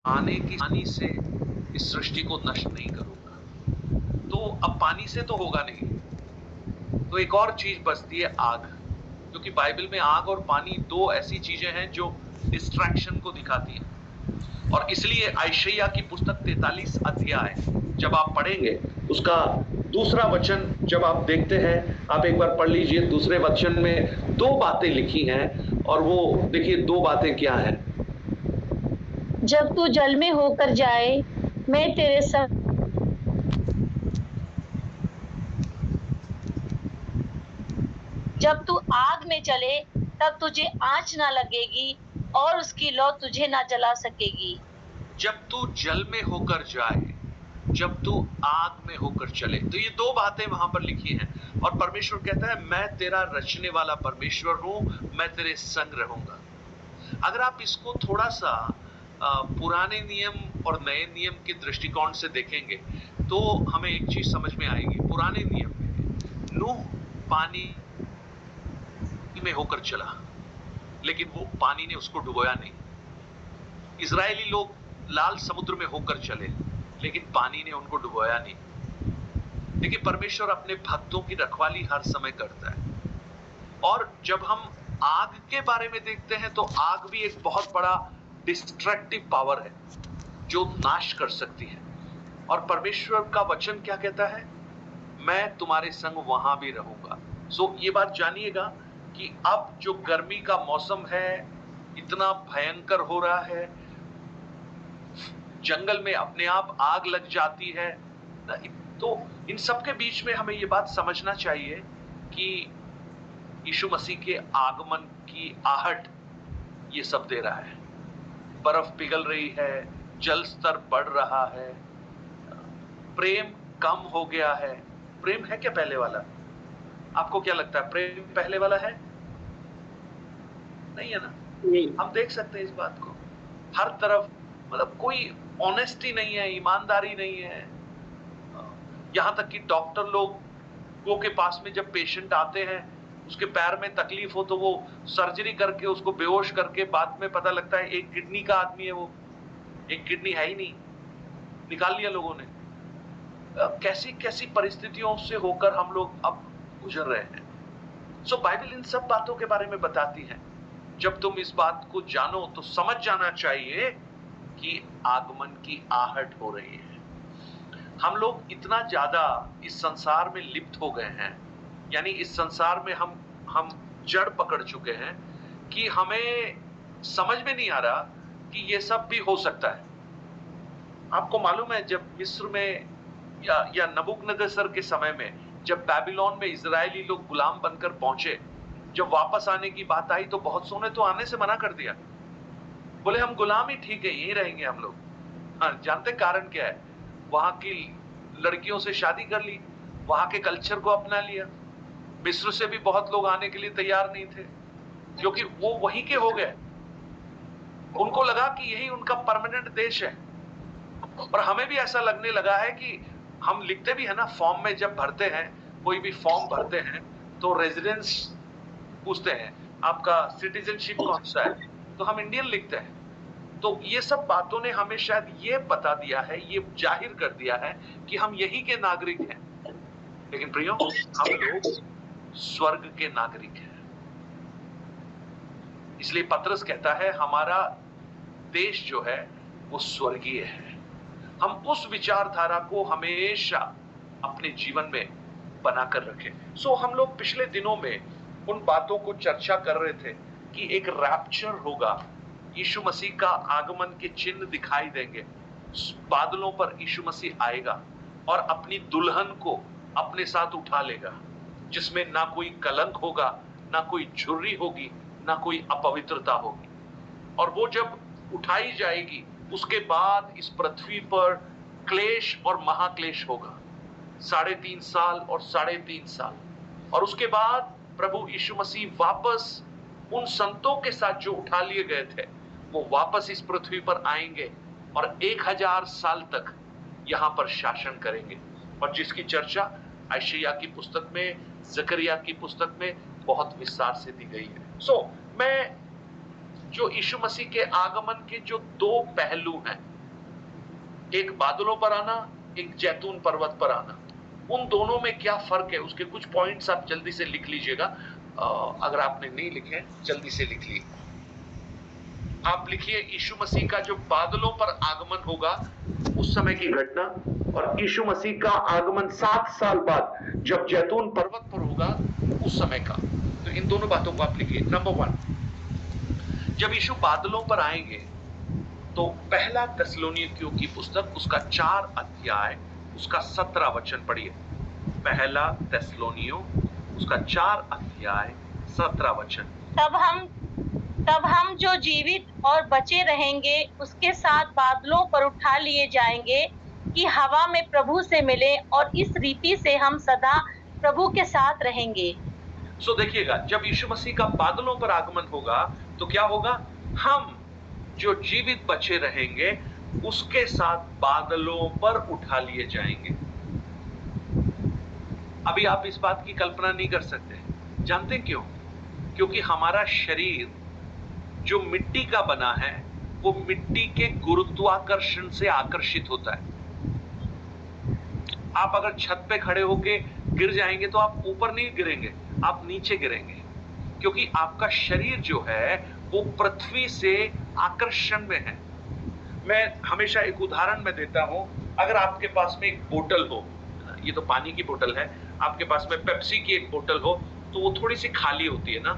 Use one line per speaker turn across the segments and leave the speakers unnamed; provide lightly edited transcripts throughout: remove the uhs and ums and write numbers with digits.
आने की पानी से इस सृष्टि को नष्ट नहीं करूंगा। तो अब पानी से तो होगा नहीं, तो एक और चीज बचती है, आग। क्योंकि बाइबल में आग और पानी दो ऐसी चीजें हैं जो डिस्ट्रैक्शन को दिखाती हैं। और इसलिए आयशैया की पुस्तक 43 अध्याय जब आप पढ़ेंगे, उसका दूसरा वचन जब आप देखते हैं, आप एक बार पढ़ लीजिए। दूसरे वचन में दो बातें लिखी हैं, और वो देखिए दो बातें क्या है।
जब तू जल में होकर जाए, मैं तेरे संग जब तू आग में चले, तब तुझे आँच ना लगेगी और उसकी लौ तुझे ना जला सकेगी।
जब तू जल में होकर जाए, जब तू आग में होकर चले, तो ये दो बातें वहां पर लिखी हैं। और परमेश्वर कहता है, मैं तेरा रचने वाला परमेश्वर हूं, मैं तेरे संग रहूंगा। अगर आप इसको थोड़ा सा पुराने नियम और नए नियम के दृष्टिकोण से देखेंगे, तो हमें एक चीज समझ में आएगी। पुराने नियम में नूह पानी में होकर चला, लेकिन वो पानी ने उसको डुबोया नहीं। इजरायली लोग लाल समुद्र में होकर चले, लेकिन पानी ने उनको डुबोया नहीं। देखिए, परमेश्वर अपने भक्तों की रखवाली हर समय करता है। और जब हम आग के बारे में देखते हैं, तो आग भी एक बहुत बड़ा डिस्ट्रक्टिव पावर है जो नाश कर सकती है। और परमेश्वर का वचन क्या कहता है? मैं तुम्हारे संग वहां भी रहूंगा। सो ये बात जानिएगा कि अब जो गर्मी का मौसम है, इतना भयंकर हो रहा है, जंगल में अपने आप आग लग जाती है, तो इन सब के बीच में हमें ये बात समझना चाहिए कि यीशु मसीह के आगमन की आहट ये सब दे रहा है। बर्फ पिघल रही है, जल स्तर बढ़ रहा है, प्रेम कम हो गया है। प्रेम है क्या पहले वाला? आपको क्या लगता है, प्रेम पहले वाला है? नहीं है ना?
नहीं।
हम देख सकते हैं इस बात को हर तरफ। मतलब कोई ऑनेस्टी नहीं है, ईमानदारी नहीं है। यहां तक कि डॉक्टर लोगों के पास में जब पेशेंट आते हैं, उसके पैर में तकलीफ हो, तो वो सर्जरी करके उसको बेहोश करके बाद में पता लगता है एक किडनी का आदमी है, वो एक किडनी है ही नहीं, निकाल लिया लोगों ने। कैसी कैसी परिस्थितियों से होकर हम लोग अब गुजर रहे हैं। सो बाइबल इन सब बातों के बारे में बताती है। जब तुम इस बात को जानो, तो समझ जाना चाहिए कि आगमन की आहट हो रही है। हम लोग इतना ज्यादा इस संसार में लिप्त हो गए हैं, यानी इस संसार में हम जड़ पकड़ चुके हैं कि हमें समझ में नहीं आ रहा कि ये सब भी हो सकता है। आपको मालूम है, जब मिस्र में या नबूकदनेस्सर के समय में, जब बेबीलोन में इजरायली लोग गुलाम बनकर पहुंचे, जब वापस आने की बात आई, तो बहुत सौ ने तो आने से मना कर दिया। बोले हम गुलाम ही ठीक है, यहीं रहेंगे हम लोग। हाँ, जानते कारण क्या है? वहां की लड़कियों से शादी कर ली, वहां के कल्चर को अपना लिया। मिस्र से भी बहुत लोग आने के लिए तैयार नहीं थे, क्योंकि वो वहीं के हो गए। उनको लगा कि यही उनका परमानेंट देश है। और हमें भी ऐसा लगने लगा है कि हम लिखते भी है ना, फॉर्म में जब भरते हैं, कोई भी फॉर्म भरते हैं, तो रेजिडेंस पूछते हैं, आपका सिटीजनशिप कौन सा है, तो हम इंडियन लिखते हैं। तो ये सब बातों ने हमें शायद ये बता दिया है, ये जाहिर कर दिया है कि हम यही के नागरिक हैं। लेकिन प्रियो, हम लोग स्वर्ग के नागरिक हैं। इसलिए पतरस कहता है, हमारा देश जो है वो स्वर्गीय है। हम उस विचारधारा को हमेशा अपने जीवन में बनाकर रखें। सो हम लोग पिछले दिनों में उन बातों को चर्चा कर रहे थे कि एक रैप्चर होगा, यीशु मसीह का आगमन के चिन्ह दिखाई देंगे, बादलों पर यीशु मसीह आएगा और अपनी दुल्हन को अपने साथ उठा लेगा, जिसमें ना कोई कलंक होगा, ना कोई झुर्री होगी, ना कोई अपवित्रता होगी। और वो जब उठाई जाएगी, उसके बाद इस पृथ्वी पर क्लेश और महाक्लेश होगा, 3.5 साल और 3.5 साल। और उसके बाद प्रभु यीशु मसीह वापस उन संतों के साथ जो उठा लिए गए थे, वो वापस इस पृथ्वी पर आएंगे और 1000 साल तक यहां पर शासन करेंगे। और जिसकी चर्चा यशायाह की पुस्तक में, जकरिया की पुस्तक में बहुत विस्तार से दी गई है। मैं जो यीशु मसीह के आगमन के जो दो पहलू हैं, एक बादलों पर आना, एक जैतून पर्वत पर आना, उन दोनों में क्या फर्क है, उसके कुछ पॉइंट्स आप जल्दी से लिख लीजिएगा। अगर आपने नहीं लिखे जल्दी से लिख लीजिए। आप लिखिए यीशु मसीह का जो बादलों पर आगमन होगा उस समय की घटना, और यीशु मसीह का आगमन 7 साल बाद जब जैतून पर्वत पर होगा उस समय का। तो इन दोनों बातों को आप लिखिए। नंबर 1, जब यीशु बादलों पर आएंगे तो पहला थिस्सलुनीकियों की पुस्तक उसका 4 अध्याय उसका 17 वचन पढ़िए। पहला थिस्सलुनीकियों उसका 4 अध्याय 17 वचन।
तब हम जो जीवित और बचे रहेंगे उसके साथ बादलों पर उठा लिए जाएंगे कि हवा में प्रभु से मिले, और इस रीति से हम सदा प्रभु के साथ रहेंगे।
सो देखिएगा, जब यीशु मसीह का बादलों पर आगमन होगा तो क्या होगा, हम जो जीवित बचे रहेंगे उसके साथ बादलों पर उठा लिए जाएंगे। अभी आप इस बात की कल्पना नहीं कर सकते। जानते क्यों? क्योंकि हमारा शरीर जो मिट्टी का बना है वो मिट्टी के गुरुत्वाकर्षण से आकर्षित होता है। आप अगर छत पे खड़े होके गिर जाएंगे तो आप ऊपर नहीं गिरेंगे, आप नीचे गिरेंगे, क्योंकि आपका शरीर जो है वो पृथ्वी से आकर्षण में है। मैं हमेशा एक उदाहरण में देता हूं। अगर आपके पास में एक बोतल हो, ये तो पानी की बोतल है, आपके पास में पेप्सी की एक बोतल हो, तो वो थोड़ी सी खाली होती है ना,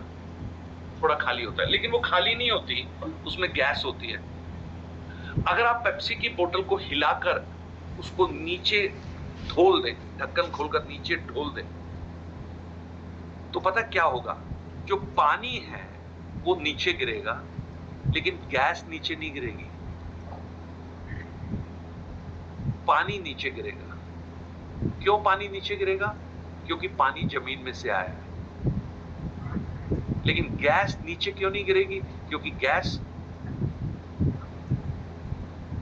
थोड़ा खाली होता है, लेकिन वो खाली नहीं होती, उसमें गैस होती है। अगर आप पेप्सी की बोतल को हिलाकर उसको नीचे ढोल दें, ढक्कन खोलकर नीचे ढोल दें, तो पता क्या होगा, जो पानी है वो नीचे गिरेगा लेकिन गैस नीचे नहीं गिरेगी, पानी नीचे गिरेगा। क्यों पानी नीचे गिरेगा? क्योंकि पानी जमीन में से आया है। लेकिन गैस नीचे क्यों नहीं गिरेगी? क्योंकि गैस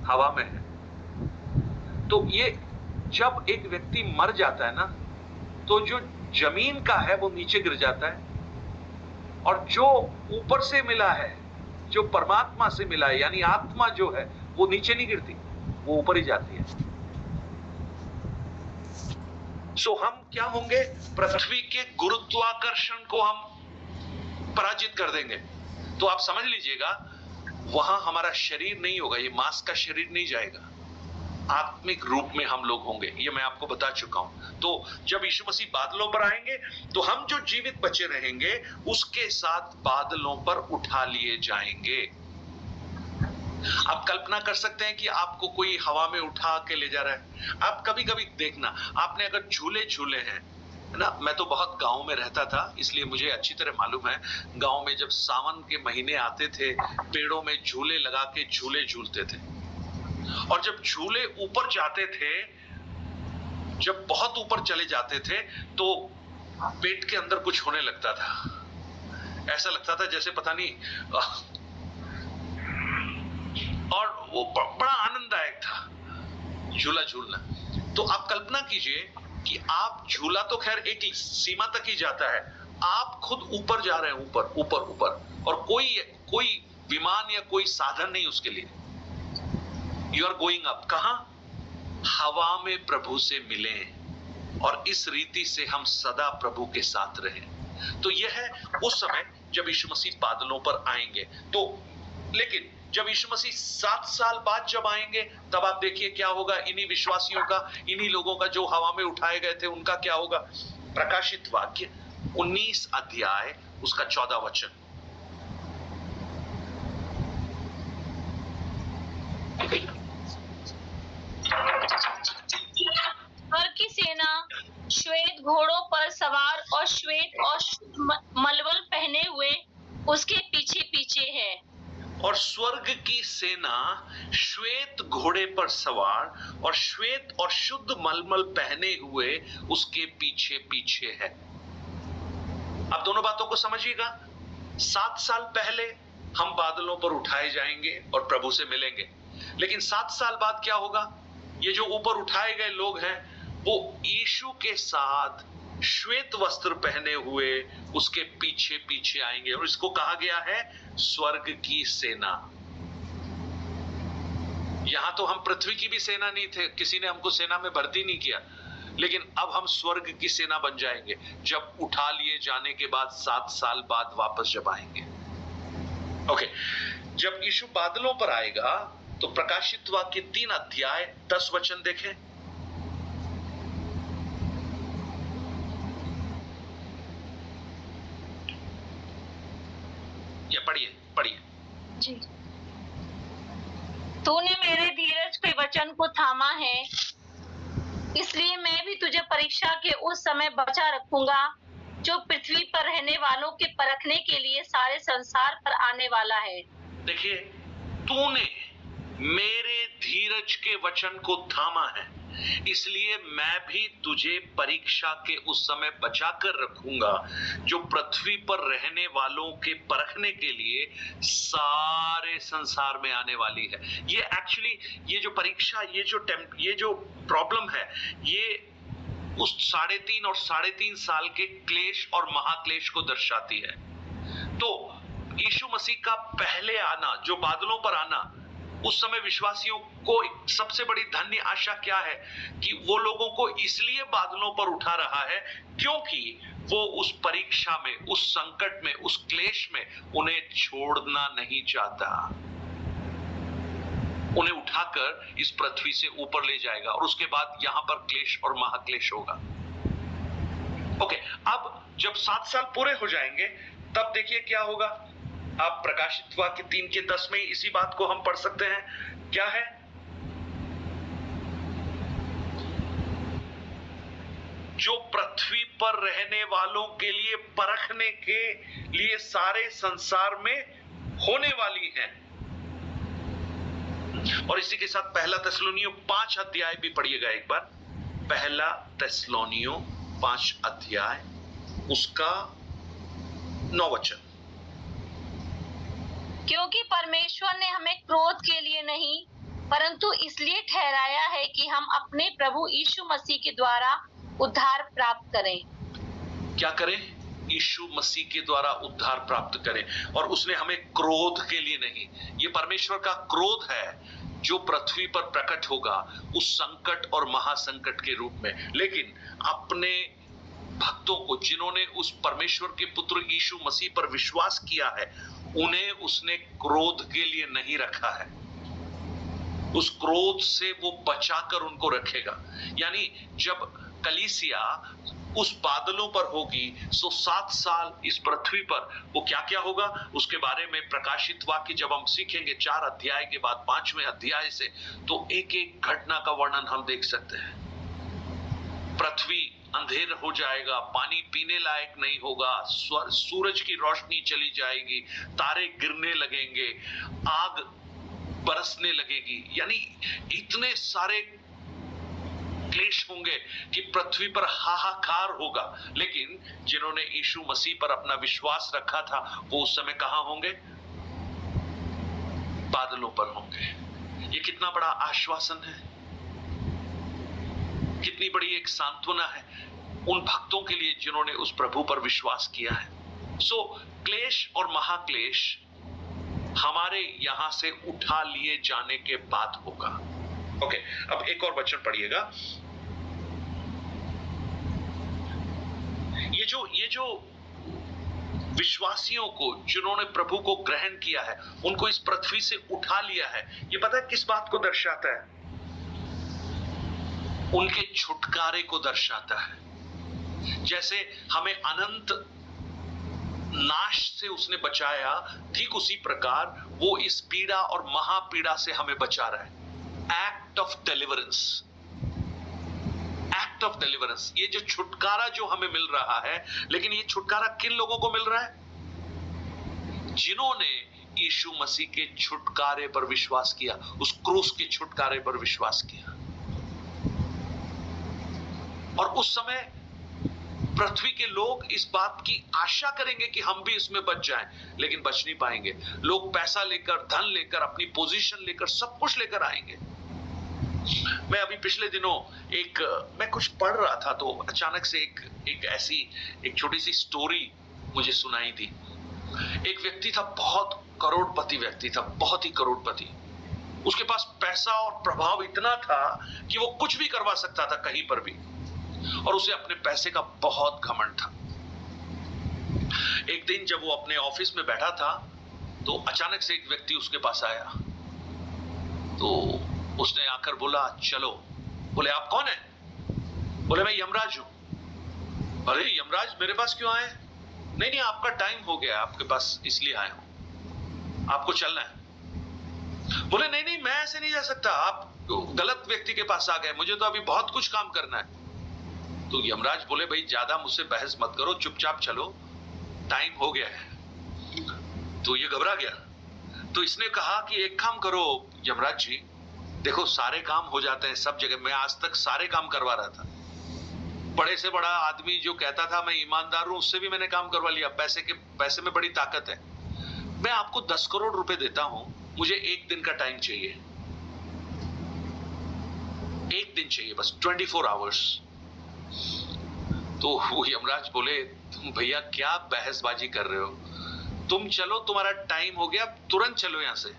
हवा में है। तो ये जब एक व्यक्ति मर जाता है ना, तो जो जमीन का है वो नीचे गिर जाता है, और जो ऊपर से मिला है, जो परमात्मा से मिला है, यानी आत्मा जो है, वो नीचे नहीं गिरती, वो ऊपर ही जाती है। सो हम क्या होंगे? पृथ्वी के गुरुत्वाकर्षण को हम पराजित कर देंगे। तो आप समझ लीजिएगा, वहां हमारा शरीर नहीं होगा, ये मांस का शरीर नहीं जाएगा, आत्मिक रूप में हम लोग होंगे, ये मैं आपको बता चुका हूं। तो जब यीशु मसीह बादलों पर आएंगे तो हम जो जीवित बचे रहेंगे उसके साथ बादलों पर उठा लिए जाएंगे। आप कल्पना कर सकते हैं कि आपको कोई हवा में उठा के ले जा रहा है। आप कभी कभी देखना, आपने अगर झूले झूले हैं ना, मैं तो बहुत गांव में रहता था इसलिए मुझे अच्छी तरह मालूम है। गांव में जब सावन के महीने आते थे, पेड़ों में झूले लगा के झूले झूलते थे, और जब झूले ऊपर जाते थे, जब बहुत ऊपर चले जाते थे, तो पेट के अंदर कुछ होने लगता था। ऐसा लगता था जैसे पता नहीं, और वो बड़ा आनंददायक था झूला झूलना। तो आप कल्पना कीजिए कि आप झूला तो खैर एक सीमा तक ही जाता है, आप खुद ऊपर जा रहे हैं, ऊपर ऊपर ऊपर, और कोई विमान या कोई साधन नहीं उसके लिए। You are going up. कहां? हवा में प्रभु से मिले, और इस रीति से हम सदा प्रभु के साथ रहें। तो यह है उस समय जब यीशु मसीह बादलों पर आएंगे। तो लेकिन जब यीशु मसीह 7 साल बाद जब आएंगे, तब आप देखिए क्या होगा। इन्हीं विश्वासियों का, इन्हीं लोगों का जो हवा में उठाए गए थे, उनका क्या होगा? प्रकाशित वाक्य 19 अध्याय उसका 14 वचन।
स्वर्ग की सेना श्वेत घोड़ों पर सवार और श्वेत और मलमल पहने हुए उसके पीछे पीछे है।
और स्वर्ग की सेना श्वेत घोड़े पर सवार और श्वेत और शुद्ध मलमल पहने हुए उसके पीछे पीछे है। अब दोनों बातों को समझिएगा। 7 साल पहले हम बादलों पर उठाए जाएंगे और प्रभु से मिलेंगे, लेकिन 7 साल बाद क्या होगा? ये जो ऊपर उठाए गए लोग हैं वो यीशु के साथ श्वेत वस्त्र पहने हुए उसके पीछे पीछे आएंगे, और इसको कहा गया है स्वर्ग की सेना। यहां तो हम पृथ्वी की भी सेना नहीं थे, किसी ने हमको सेना में भर्ती नहीं किया, लेकिन अब हम स्वर्ग की सेना बन जाएंगे जब उठा लिए जाने के बाद 7 साल बाद वापस जब आएंगे। ओके, जब यीशु बादलों पर आएगा तो प्रकाशित वाक्य 3 अध्याय 10 वचन देखें। या पढ़िए
जी। तूने मेरे धीरज के वचन को थामा है, इसलिए मैं भी तुझे परीक्षा के उस समय बचा रखूंगा जो पृथ्वी पर रहने वालों के परखने के लिए सारे संसार पर आने वाला है।
देखिए, तूने मेरे धीरज के वचन को थामा है, इसलिए मैं भी तुझे परीक्षा के उस समय बचा कर रखूंगा जो पृथ्वी पर रहने वालों के परखने के लिए सारे संसार में आने वाली है। ये एक्चुअली ये जो परीक्षा, ये जो प्रॉब्लम है, ये उस 3.5 और 3.5 साल के क्लेश और महाक्लेश को दर्शाती है। तो यीशु मसीह का पहले आना, जो बादलों पर आना, उस समय विश्वासियों को सबसे बड़ी धन्य आशा क्या है कि वो लोगों को इसलिए बादलों पर उठा रहा है क्योंकि वो उस परीक्षा में, उस संकट में, उस क्लेश में उन्हें छोड़ना नहीं चाहता। उन्हें उठाकर इस पृथ्वी से ऊपर ले जाएगा और उसके बाद यहां पर क्लेश और महाक्लेश होगा। ओके, अब जब 7 साल पूरे हो जाएंगे तब देखिए क्या होगा। आप प्रकाशित वाक्य 3 के 10 में इसी बात को हम पढ़ सकते हैं। क्या है? जो पृथ्वी पर रहने वालों के लिए परखने के लिए सारे संसार में होने वाली है। और इसी के साथ पहला थिस्सलुनीयों 5 अध्याय भी पढ़िएगा एक बार। पहला थिस्सलुनीयों 5 अध्याय उसका 9 वचन।
क्योंकि परमेश्वर ने हमें क्रोध के लिए नहीं परंतु इसलिए ठहराया है कि हम अपने प्रभु यीशु मसीह के द्वारा उद्धार प्राप्त करें।
क्या करें? यीशु मसीह के द्वारा उद्धार प्राप्त करें। और उसने हमें क्रोध के लिए नहीं, ये परमेश्वर का क्रोध है जो पृथ्वी पर प्रकट होगा उस संकट और महासंकट के रूप में, लेकिन अपने भक्तों को, जिन्होंने उस परमेश्वर के पुत्र यीशु मसीह पर विश्वास किया है, उन्हें उसने क्रोध के लिए नहीं रखा है। उस क्रोध से वो बचाकर उनको रखेगा। यानी जब कलीसिया उस बादलों पर होगी सो 7 साल इस पृथ्वी पर वो क्या क्या होगा उसके बारे में प्रकाशित वाक्य जब हम सीखेंगे 4 अध्याय के बाद 5वें अध्याय से, तो एक एक घटना का वर्णन हम देख सकते हैं। पृथ्वी अंधेर हो जाएगा, पानी पीने लायक नहीं होगा, सूरज की रोशनी चली जाएगी, तारे गिरने लगेंगे, आग बरसने लगेगी। यानी इतने सारे क्लेश होंगे कि पृथ्वी पर हाहाकार होगा। लेकिन जिन्होंने यीशु मसीह पर अपना विश्वास रखा था वो उस समय कहां होंगे? बादलों पर होंगे। ये कितना बड़ा आश्वासन है, कितनी बड़ी एक सांत्वना है उन भक्तों के लिए जिन्होंने उस प्रभु पर विश्वास किया है। सो क्लेश और महाक्लेश हमारे यहां से उठा लिए जाने के बाद होगा। ओके, अब एक और वचन पढ़िएगा। ये जो विश्वासियों को, जिन्होंने प्रभु को ग्रहण किया है, उनको इस पृथ्वी से उठा लिया है, ये पता है किस बात को दर्शाता है? उनके छुटकारे को दर्शाता है। जैसे हमें अनंत नाश से उसने बचाया, ठीक उसी प्रकार वो इस पीड़ा और महापीड़ा से हमें बचा रहा है। Act of deliverance, act of deliverance. ये जो छुटकारा जो हमें मिल रहा है, लेकिन ये छुटकारा किन लोगों को मिल रहा है? जिन्होंने यीशु मसीह के छुटकारे पर विश्वास किया, उस क्रूस के छुटकारे पर विश्वास किया। और उस समय पृथ्वी के लोग इस बात की आशा करेंगे कि हम भी इसमें बच जाएं, लेकिन बच नहीं पाएंगे। लोग पैसा लेकर, धन लेकर, अपनी पोजीशन लेकर, सब कुछ लेकर आएंगे। मैं अभी पिछले दिनों मैं कुछ पढ़ रहा था तो अचानक से एक ऐसी एक छोटी सी स्टोरी मुझे सुनाई दी। एक व्यक्ति था, बहुत करोड़पति व्यक्ति था, बहुत ही करोड़पति। उसके पास पैसा और प्रभाव इतना था कि वो कुछ भी करवा सकता था कहीं पर भी, और उसे अपने पैसे का बहुत घमंड था। एक दिन जब वो अपने ऑफिस में बैठा था तो अचानक से एक व्यक्ति उसके पास आया। तो उसने आकर बोला, चलो। बोले, आप कौन है? बोले, मैं यमराज हूं। अरे यमराज मेरे पास क्यों आए? नहीं नहीं, आपका टाइम हो गया आपके पास, इसलिए आया हूं, आपको चलना है। बोले, नहीं नहीं, मैं ऐसे नहीं जा सकता, आप गलत व्यक्ति के पास आ गए, मुझे तो अभी बहुत कुछ काम करना है। तो यमराज बोले, भाई ज्यादा मुझसे बहस मत करो, चुपचाप चलो, टाइम हो गया है। तो ये घबरा गया। तो इसने कहा कि एक काम करो यमराज जी, देखो सारे काम हो जाते हैं सब जगह, मैं आज तक सारे काम करवा रहा था। बड़े से बड़ा आदमी जो कहता था मैं ईमानदार हूं, उससे भी मैंने काम करवा लिया। पैसे में बड़ी ताकत है। मैं आपको 10 करोड़ रुपए देता हूं, मुझे एक दिन का टाइम चाहिए, एक दिन चाहिए बस, 24 आवर्स। तो वो यमराज बोले, तुम भैया क्या बहसबाजी कर रहे हो, तुम चलो, तुम्हारा टाइम हो गया, तुरंत चलो यहां से।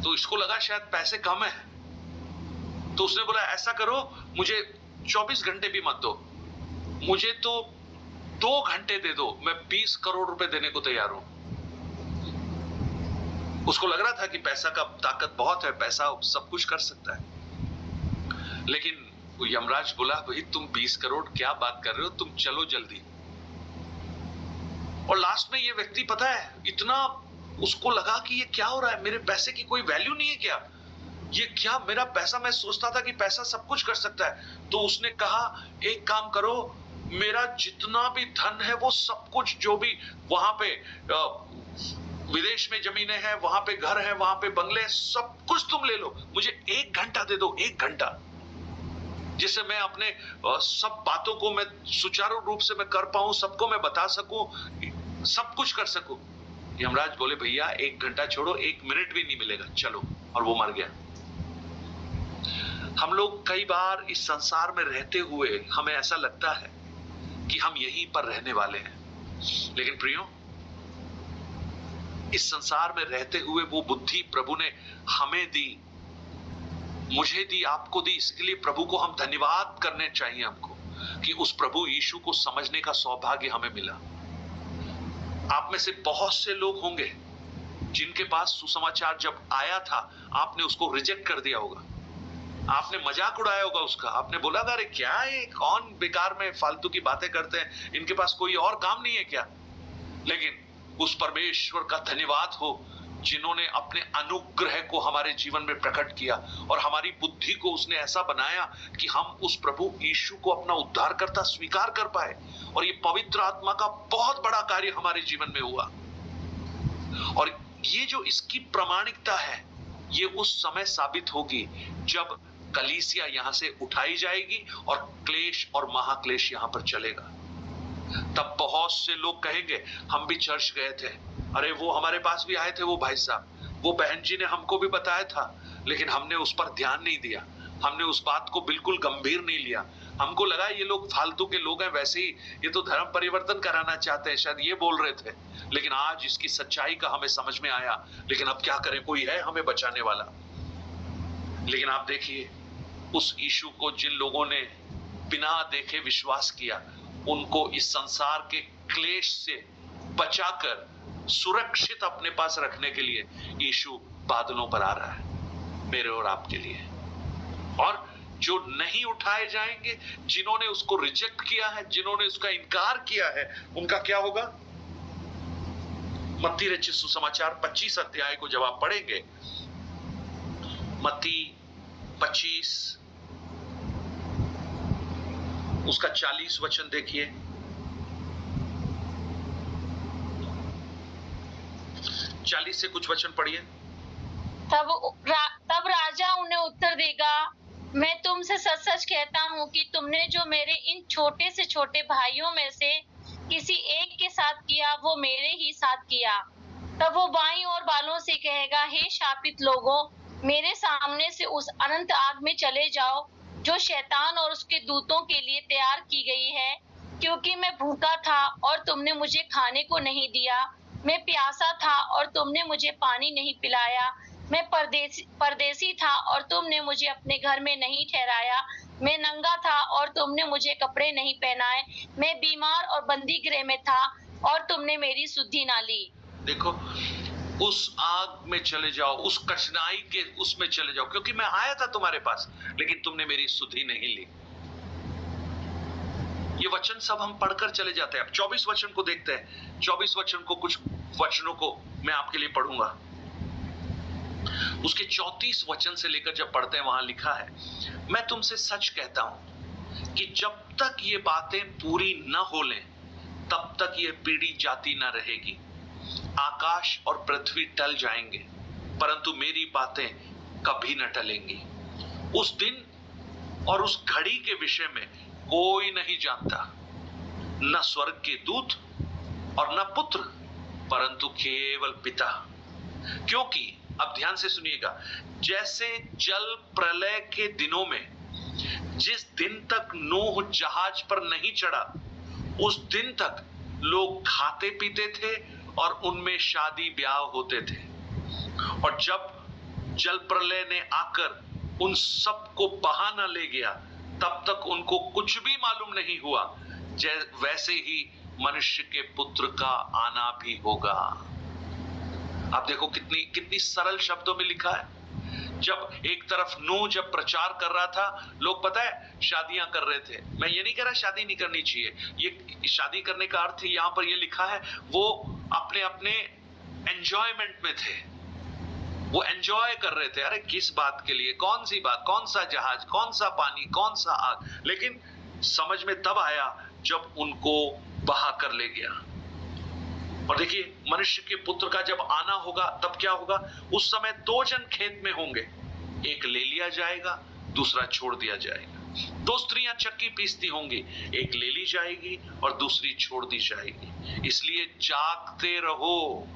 तो इसको लगा शायद पैसे कम है, तो उसने बोला, ऐसा करो, मुझे 24 घंटे भी मत दो, मुझे तो 2 घंटे दे दो, मैं 20 करोड़ रुपए देने को तैयार हूं। उसको लग रहा था कि पैसा का ताकत बहुत है, पैसा सब कुछ कर सकता है। लेकिन वो यमराज बोला, भाई तुम 20 करोड़ क्या बात कर रहे हो, तुम चलो जल्दी। और लास्ट में ये व्यक्ति, पता है, इतना उसको लगा कि ये क्या हो रहा है, मेरे पैसे की कोई वैल्यू नहीं है क्या, ये क्या मेरा पैसा, मैं सोचता था कि पैसा सब कुछ कर सकता है। तो उसने कहा, एक काम करो, मेरा जितना भी धन है वो सब कुछ, जो भी वहां पे विदेश में जमीनें हैं, वहां पे घर है, वहां पे बंगले, सब कुछ तुम ले लो, मुझे 1 घंटा दे दो, 1 घंटा, जिससे मैं अपने सब बातों को मैं सुचारू रूप से मैं कर पाऊं, सबको मैं बता सकूं, सब कुछ कर सकूं। यमराज बोले, भैया 1 घंटा छोड़ो, 1 मिनट भी नहीं मिलेगा, चलो। और वो मर गया। हम लोग कई बार इस संसार में रहते हुए हमें ऐसा लगता है कि हम यहीं पर रहने वाले हैं, लेकिन प्रियो, इस संसार में रहते हुए वो बुद्धि प्रभु ने हमें दी, मुझे दी, आपको दी। इसके लिए प्रभु को हम धन्यवाद करने चाहिए हमको, कि उस प्रभु यीशु को समझने का सौभाग्य हमें मिला। आप में से बहुत से लोग होंगे जिनके पास सुसमाचार जब आया था, आपने उसको रिजेक्ट कर दिया होगा, आपने मजाक उड़ाया होगा उसका, आपने बोला, अरे क्या है, कौन बेकार में फालतू की बातें करते हैं, इनके पास कोई और काम नहीं है क्या। लेकिन उस परमेश्वर का धन्यवाद हो जिन्होंने अपने अनुग्रह को हमारे जीवन में प्रकट किया और हमारी बुद्धि को उसने ऐसा बनाया कि हम उस प्रभु यीशु को अपना उद्धारकर्ता स्वीकार कर पाए। और ये पवित्र आत्मा का बहुत बड़ा कार्य हमारे जीवन में हुआ। और ये जो इसकी प्रामाणिकता है, ये उस समय साबित होगी जब कलीसिया यहां से उठाई जाएगी और क्लेश और महाक्लेश यहां पर चलेगा। तब बहुत से लोग कहेंगे, हम भी चर्च गए थे, अरे वो हमारे पास भी आए थे, वो भाई साहब, वो बहन जी ने हमको भी बताया था, लेकिन हमने उस पर ध्यान नहीं दिया, हमने उस बात को बिल्कुल गंभीर नहीं लिया। हमको लगा ये लोग फालतू के लोग हैं, वैसे ही ये तो धर्म परिवर्तन कराना चाहते हैं, शायद ये बोल रहे थे। लेकिन आज इसकी सच्चाई का हमें समझ में आया। लेकिन अब क्या करें, कोई है हमें बचाने वाला। लेकिन आप देखिए, उस यीशु को जिन लोगों ने बिना देखे विश्वास किया, उनको इस संसार के क्लेश से बचाकर सुरक्षित अपने पास रखने के लिए यीशु बादलों पर आ रहा है, मेरे और आपके लिए। और जो नहीं उठाए जाएंगे, जिन्होंने उसको रिजेक्ट किया है, जिन्होंने उसका इनकार किया है, उनका क्या होगा। मत्ती रचित सुसमाचार 25 अध्याय को जब आप पढ़ेंगे, मत्ती 25 उसका 40 वचन देखिए। 40 से कुछ वचन पढ़िए।
तब राजा उन्हें उत्तर देगा, मैं तुमसे सच सच कहता हूँ कि तुमने जो मेरे इन छोटे से छोटे भाइयों में से किसी एक के साथ किया, वो मेरे ही साथ किया। तब वो बाईं ओर वालों से कहेगा, हे शापित लोगों, मेरे सामने से उस अनंत आग में चले जाओ, जो शैतान और उसके दूतों के लिए तैयार की गई है। क्योंकि मैं भूखा था और तुमने मुझे खाने को नहीं दिया, मैं प्यासा था और तुमने मुझे पानी नहीं पिलाया, मैं परदेसी था और तुमने मुझे अपने घर में नहीं ठहराया, मैं नंगा था और तुमने मुझे कपड़े नहीं पहनाए, मैं बीमार और बंदी गृह में था और तुमने मेरी सुधि ना ली।
देखो, उस आग में चले जाओ, उस कठिनाई के उसमें चले जाओ, क्योंकि मैं आया था तुम्हारे पास लेकिन तुमने मेरी सुधि नहीं ली। ये वचन सब हम पढ़कर चले जाते हैं। अब 24 वचन को देखते हैं। 24 वचन को, कुछ वचनों को मैं आपके लिए पढ़ूंगा। उसके 34 वचन से लेकर जब पढ़ते हैं, वहां लिखा है, मैं तुमसे सच कहता हूं कि जब तक ये बातें पूरी न हो लें तब तक ये पीढ़ी जाती न रहेगी। आकाश और पृथ्वी टल जाएंगे परंतु मेरी बातें कभी न टलेंगी। उस दिन और उस घड़ी के विषय में कोई नहीं जानता, न स्वर्ग के दूत और न पुत्र, परंतु केवल पिता। क्योंकि, अब ध्यान से सुनिएगा, जैसे जल प्रलय के दिनों में जिस दिन तक नूह जहाज पर नहीं चढ़ा उस दिन तक लोग खाते पीते थे और उनमें शादी ब्याह होते थे, और जब जल प्रलय ने आकर उन सबको बहा न ले गया तब तक उनको कुछ भी मालूम नहीं हुआ, वैसे ही मनुष्य के पुत्र का आना भी होगा। आप देखो कितनी सरल शब्दों में लिखा है। जब एक तरफ नूह जब प्रचार कर रहा था, लोग पता है शादियां कर रहे थे। मैं ये नहीं कह रहा शादी नहीं करनी चाहिए, ये शादी करने का अर्थ यहां पर ये लिखा है, वो अपने अपने एंजॉयमेंट में थे, वो एंजॉय कर रहे थे। अरे किस बात के लिए, कौन सी बात, कौन सा जहाज, कौन सा पानी, कौन सा आग। लेकिन समझ में तब आया जब उनको बहा कर ले गया। और देखिए, मनुष्य के पुत्र का जब आना होगा तब क्या होगा, उस समय 2 जन खेत में होंगे, एक ले लिया जाएगा, दूसरा छोड़ दिया जाएगा। 2 स्त्रियां चक्की पीसती होंगी, एक ले ली जाएगी और दूसरी छोड़ दी जाएगी। इसलिए जागते रहो,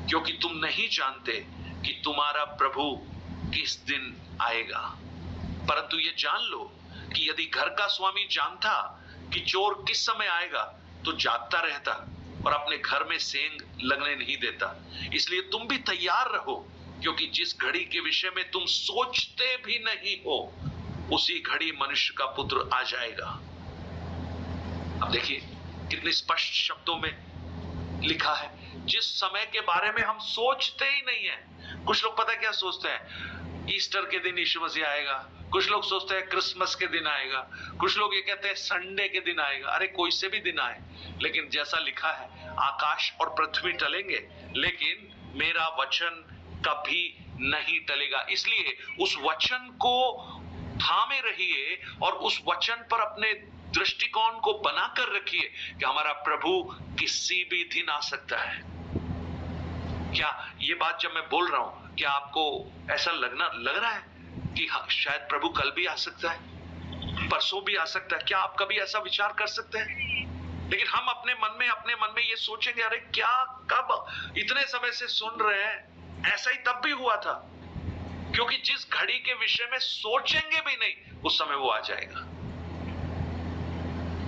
क्योंकि तुम नहीं जानते कि तुम्हारा प्रभु किस दिन आएगा। परंतु ये जान लो कि यदि घर का स्वामी जानता कि चोर किस समय आएगा तो जागता रहता और अपने घर में सेंध लगने नहीं देता। इसलिए तुम भी तैयार रहो, क्योंकि जिस घड़ी के विषय में तुम सोचते भी नहीं हो उसी घड़ी मनुष्य का पुत्र आ जाएगा। अब देखिए कितने स्पष्ट शब्दों में लिखा है, जिस समय के बारे में हम सोचते ही नहीं है। कुछ लोग पता है क्या सोचते हैं, ईस्टर के दिन यीशु मसीह आएगा, कुछ लोग सोचते हैं क्रिसमस के दिन आएगा, कुछ लोग ये कहते हैं संडे के दिन आएगा। अरे कोई से भी दिन आए, लेकिन जैसा लिखा है, आकाश और पृथ्वी टलेंगे लेकिन मेरा वचन कभी नहीं टलेगा। इसलिए उस वचन को थामे रहिए और उस वचन पर अपने दृष्टिकोण को बनाकर रखिए कि हमारा प्रभु किसी भी दिन आ सकता है। क्या ये बात जब मैं बोल रहा हूं, क्या आपको ऐसा लग रहा है कि हाँ, शायद प्रभु कल भी आ सकता है, परसों भी आ सकता है? क्या आप कभी ऐसा विचार कर सकते हैं? लेकिन हम अपने मन में ये सोचेंगे, अरे क्या, कब, इतने समय से सुन रहे हैं, ऐसा ही तब भी हुआ था। क्योंकि जिस घड़ी के विषय में सोचेंगे भी नहीं उस समय वो आ जाएगा।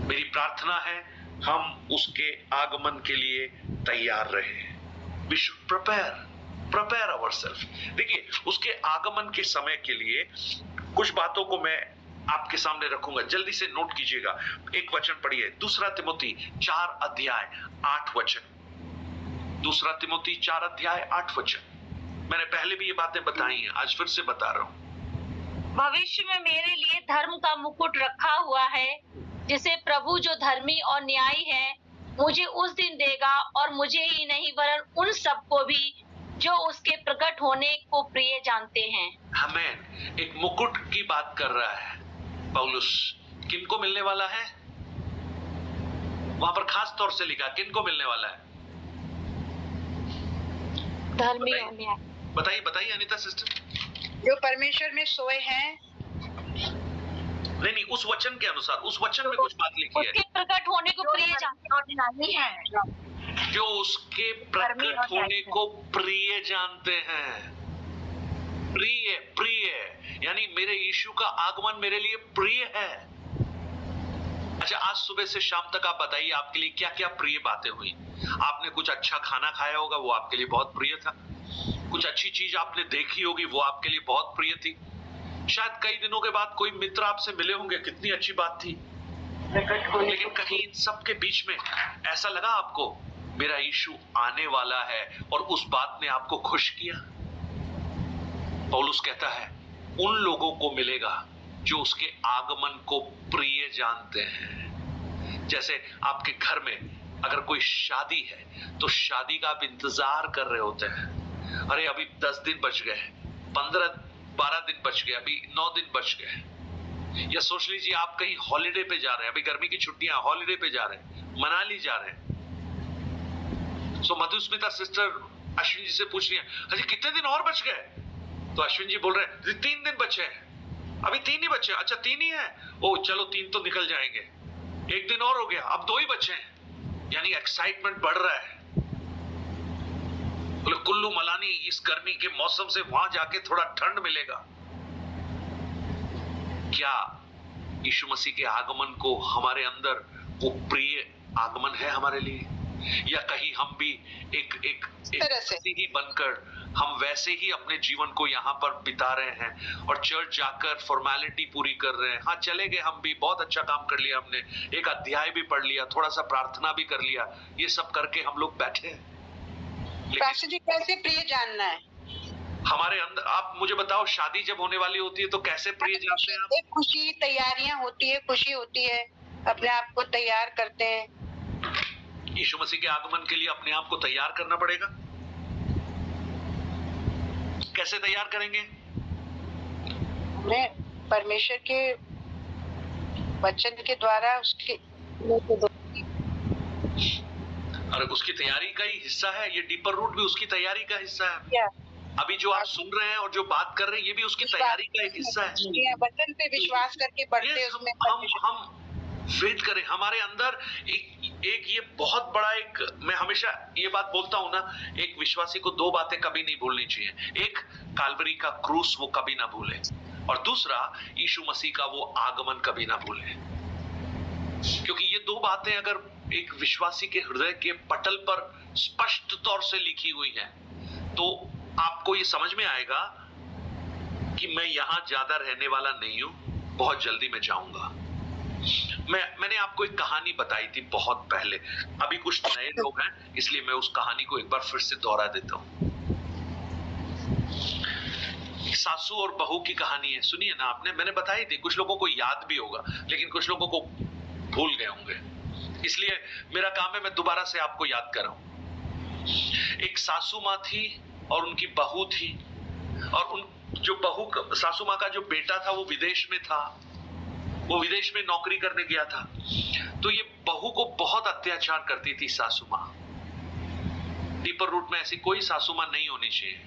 मेरी प्रार्थना है हम उसके आगमन के लिए तैयार रहे। We should prepare ourselves। देखिए, उसके आगमन के समय के लिए कुछ बातों को मैं आपके सामने रखूंगा, जल्दी से नोट कीजिएगा। एक वचन पढ़िए, 2 तिमोथी 4 अध्याय 8 वचन। 2 तिमोथी 4 अध्याय 8 वचन। मैंने पहले भी ये बातें बताई हैं, आज फिर से बता रहा हूं।
भविष्य में मेरे लिए धर्म का मुकुट रखा हुआ है, जिसे प्रभु जो धर्मी और न्यायी है मुझे उस दिन देगा, और मुझे ही नहीं वरन उन सबको भी जो उसके प्रकट होने को प्रिय जानते हैं।
आमीन। एक मुकुट की बात कर रहा है पौलुस। किनको मिलने वाला है? वहां पर खास तौर से लिखा, किनको मिलने वाला है?
धर्मी और न्यायी।
बताइए अनीता सिस्टर।
जो परमेश्वर में सोए हैं।
नहीं, उस वचन के अनुसार, उस वचन में कुछ बात लिखी है,
उसके प्रकट होने को प्रिय जानते हैं,
जो उसके प्रकट होने को प्रिय जानते हैं। प्रिय यानी मेरे यीशु का आगमन मेरे लिए प्रिय है। अच्छा, आज सुबह से शाम तक आप बताइए आपके लिए क्या क्या प्रिय बातें हुई। आपने कुछ अच्छा खाना खाया होगा, वो आपके लिए बहुत प्रिय था। कुछ अच्छी चीज आपने देखी होगी, वो आपके लिए बहुत प्रिय थी। शायद कई दिनों के बाद कोई मित्र आपसे मिले होंगे, कितनी अच्छी बात थी। लेकिन कहीं इन सब के बीच में ऐसा लगा आपको मेरा यीशु आने वाला है और उस बात ने आपको खुश किया। पौलुस कहता है उन लोगों को मिलेगा जो उसके आगमन को प्रिय जानते हैं। जैसे आपके घर में अगर कोई शादी है तो शादी का आप इंतजार कर रहे होते हैं। अरे अभी 10 दिन बच गए, 15-12 दिन बच गए, अभी 9 दिन बच गए। या सोच लीजिए आप कहीं हॉलिडे पे जा रहे हैं, अभी गर्मी की छुट्टियां, हॉलिडे पे जा रहे हैं, मनाली जा रहे हैं। सो मधुस्मिता सिस्टर अश्विन जी से पूछ रही है, अजी कितने दिन और बच गए? तो अश्विन जी बोल रहे हैं 3 दिन बचे हैं, अभी 3 ही बचे। अच्छा 3 ही है, ओ चलो 3 तो निकल जाएंगे, 1 दिन और हो गया, अब 2 ही बचे हैं। यानी एक्साइटमेंट बढ़ रहा है। बोले कुल्लू मलानी इस गर्मी के मौसम से वहां जाके थोड़ा ठंड मिलेगा। क्या यीशु मसीह के आगमन को हमारे अंदर वो प्रिय आगमन है हमारे लिए, या कहीं हम भी एक ही बनकर हम वैसे ही अपने जीवन को यहाँ पर बिता रहे हैं और चर्च जाकर फॉर्मेलिटी पूरी कर रहे हैं। हाँ चले गए, हम भी बहुत अच्छा काम कर लिया, हमने एक अध्याय भी पढ़ लिया, थोड़ा सा प्रार्थना भी कर लिया, ये सब करके हम लोग बैठे हैं।
पास्टर जी कैसे प्रिय जानना है
हमारे अंदर? आप मुझे बताओ, शादी जब होने वाली होती है तो कैसे प्रिय जानते हैं आप?
एक खुशी, तैयारियां होती है, खुशी होती है, अपने आप को तैयार करते हैं।
यीशु मसीह के आगमन के लिए अपने आप को तैयार करना पड़ेगा। कैसे तैयार करेंगे?
हमें परमेश्वर के वचन के द्वारा उसके
और उसकी तैयारी का ही हिस्सा है ये। डीपर रूट भी उसकी तैयारी का हिस्सा है। अभी जो आप सुन रहे हैं और जो बात कर रहे हैं ये भी उसकी तैयारी का एक हिस्सा है।
वचन पे विश्वास करके बढ़ते उसमें
हम फेथ करें। हमारे अंदर एक ये बहुत बड़ा एक, मैं हमेशा ये बात बोलता हूं ना, एक विश्वासी को 2 बातें कभी नहीं भूलनी चाहिए। एक, काल्वरी का क्रूस वो कभी ना भूले, और दूसरा, यीशु मसीह का वो आगमन कभी ना भूले। क्योंकि ये 2 बातें अगर एक विश्वासी के हृदय के पटल पर स्पष्ट तौर से लिखी हुई है तो आपको ये समझ में आएगा कि मैं यहां ज्यादा रहने वाला नहीं हूं, बहुत जल्दी मैं जाऊंगा। मैंने आपको एक कहानी बताई थी बहुत पहले, अभी कुछ नए लोग हैं इसलिए मैं उस कहानी को एक बार फिर से दोहरा देता हूं। सासू और बहू की कहानी है, सुनिए ना आपने, मैंने बताई थी, कुछ लोगों को याद भी होगा लेकिन कुछ लोगों को भूल गए होंगे, इसलिए मेरा काम है मैं दोबारा से आपको याद कराऊं। एक सासू माँ थी और उनकी बहू थी, और उन जो बहू, सासू माँ का जो बेटा था वो विदेश में था, वो विदेश में नौकरी करने गया था। तो ये बहू को बहुत अत्याचार करती थी सासू माँ। डीपर रूट में ऐसी कोई सासू माँ नहीं होनी चाहिए।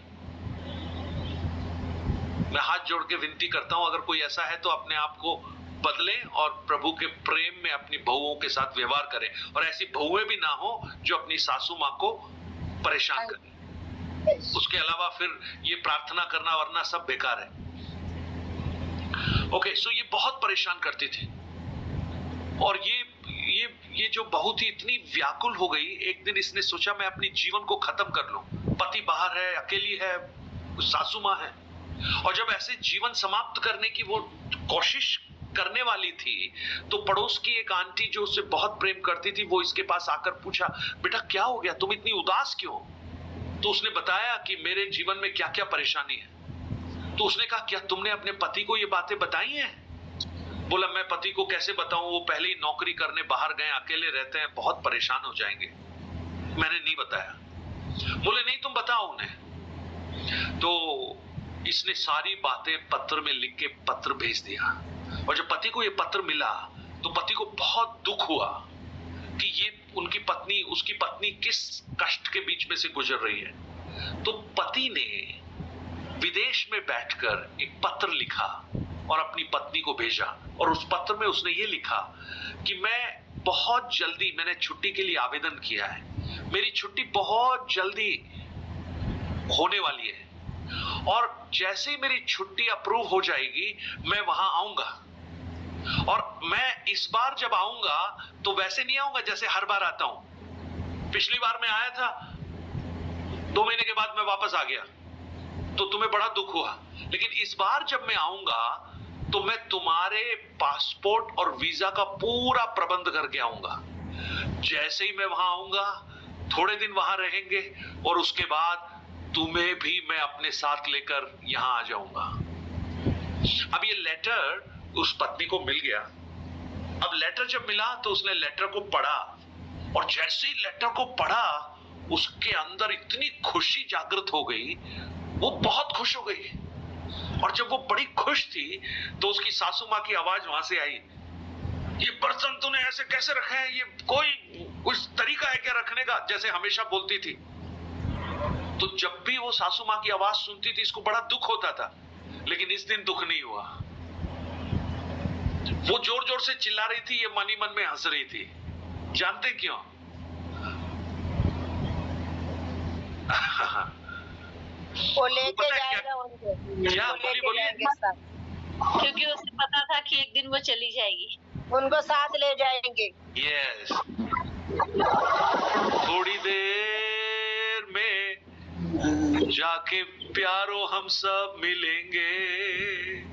मैं हाथ जोड़ के विनती करता हूं, अगर कोई ऐसा है तो अपने आप को बदलें और प्रभु के प्रेम में अपनी बहुओं के साथ व्यवहार करें, और ऐसी बहुएं भी ना हो जो अपनी सासू माँ को परेशान करें। उसके अलावा फिर ये प्रार्थना करना वरना सब बेकार है। ओके, सो ये बहुत परेशान करती थी, और ये जो बहू थी इतनी व्याकुल हो गई, एक दिन इसने सोचा मैं अपनी जीवन को खत्म कर लूं। पति बाहर है, अकेली है, सासू माँ है, और जब ऐसे जीवन समाप्त करने की वो कोशिश करने वाली थी तो पड़ोस की एक आंटी जो उससे बहुत प्रेम करती थी वो इसके पास आकर पूछा, बेटा क्या हो गया, तुम इतनी उदास क्यों? तो उसने बताया कि मेरे जीवन में क्या क्या परेशानी है। तो उसने कहा, क्या तुमने अपने पति को ये बातें बताई हैं? बोला, मैं पति को कैसे बताऊं, वो पहले ही नौकरी करने बाहर गए, अकेले रहते हैं, बहुत परेशान हो जाएंगे। मैंने नहीं बताया। बोले नहीं तुम बताओ उन्हें। तो इसने सारी बातें पत्र में लिख के पत्र भेज दिया, और जब पति को ये पत्र मिला तो पति को बहुत दुख हुआ कि ये उसकी पत्नी किस कष्ट के बीच में से गुजर रही है। तो पति ने विदेश में बैठकर एक पत्र लिखा और अपनी पत्नी को भेजा, और उस पत्र में उसने ये लिखा कि मैं बहुत जल्दी, मैंने छुट्टी के लिए आवेदन किया है, मेरी छुट्टी बहुत जल्दी होने वाली है, और जैसे ही मेरी छुट्टी अप्रूव हो जाएगी मैं वहां आऊंगा। और मैं इस बार जब आऊंगा तो वैसे नहीं आऊंगा जैसे हर बार आता हूं। पिछली बार मैं आया था, 2 महीने के बाद मैं वापस आ गया, तो तुम्हें बड़ा दुख हुआ। लेकिन इस बार जब मैं आऊंगा तो मैं तुम्हारे पासपोर्ट और वीजा का पूरा प्रबंध करके आऊंगा। जैसे ही मैं वहां आऊंगा, थोड़े दिन वहां रहेंगे और उसके बाद तुम्हें भी मैं अपने साथ लेकर यहां आ जाऊंगा। अब ये लेटर उस पत्नी को मिल गया। अब लेटर जब मिला तो उसने लेटर को पढ़ा, और जैसे ही लेटर को पढ़ा उसके अंदर इतनी खुशी जागृत हो गई, वो बहुत खुश हो गई। और जब वो बड़ी खुश थी तो उसकी सासू माँ की आवाज वहां से आई, ये बर्तन तूने ऐसे कैसे रखे हैं, ये कोई तरीका है क्या रखने का, जैसे हमेशा बोलती थी। तो जब भी वो सासू माँ की आवाज सुनती थी इसको बड़ा दुख होता था, लेकिन इस दिन दुख नहीं हुआ। वो जोर जोर से चिल्ला रही थी, ये मन ही मन में हंस रही थी। जानते क्यों?
वो लेके जाएगा उनको,
क्या? बोलिए।
क्योंकि उसे पता था कि एक दिन वो चली जाएगी,
उनको साथ ले जाएंगे।
यस, थोड़ी देर में जाके प्यारो हम सब मिलेंगे,